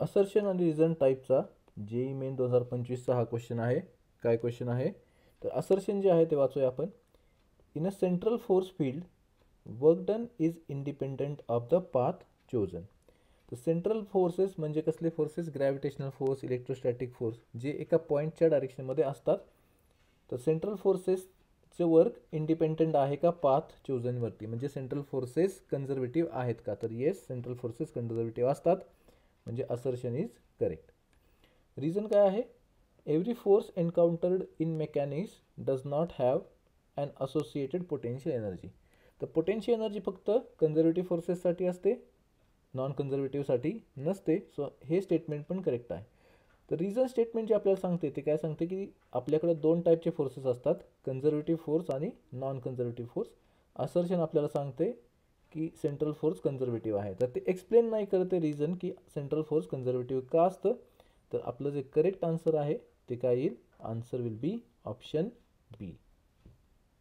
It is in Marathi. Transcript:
असर्शन आणि रिझन टाईपचा जेई मेन 2025चा हा क्वेश्चन आहे. काय क्वेश्चन आहे तर असर्शन जे आहे ते वाचूया आपण. In a central force field work done is independent of the path chosen. तर सेंट्रल फोर्सेस म्हणजे कसले forces? Gravitational force, electrostatic force, जे एका पॉईंटच्या डायरेक्शनमध्ये असतात. तर सेंट्रल फोर्सेसचे वर्क इंडिपेंडंट आहे का पाथ चोजनवरती? म्हणजे सेंट्रल फोर्सेस कन्झर्वेटिव्ह आहेत का? तर येस, सेंट्रल फोर्सेस कन्झर्वेटिव्ह असतात, म्हणजे असर्शन इज करेक्ट. रिझन काय आहे? Every force encountered in mechanics does not have an associated potential energy. तर पोटेन्शियल एनर्जी फक्त कन्झर्वेटिव्ह फोर्सेससाठी असते, नॉन कन्झर्वेटिव्हसाठी नसते. सो हे स्टेटमेंट पण करेक्ट आहे. तर रिझन स्टेटमेंट जे आपल्याला सांगते ते काय सांगते की आपल्याकडे दोन टाईपचे फोर्सेस असतात, कन्झर्वेटिव्ह फोर्स आणि नॉन कन्झर्वेटिव्ह फोर्स. असर्शन आपल्याला सांगते की सेंट्रल फोर्स कन्झर्वेटिव्ह आहे. तर ते एक्सप्लेन नाही करते रिझन की सेंट्रल फोर्स कन्झर्वेटिव्ह का असतं. तर आपलं जे करेक्ट आन्सर आहे ते काय येईल? Answer will be option B.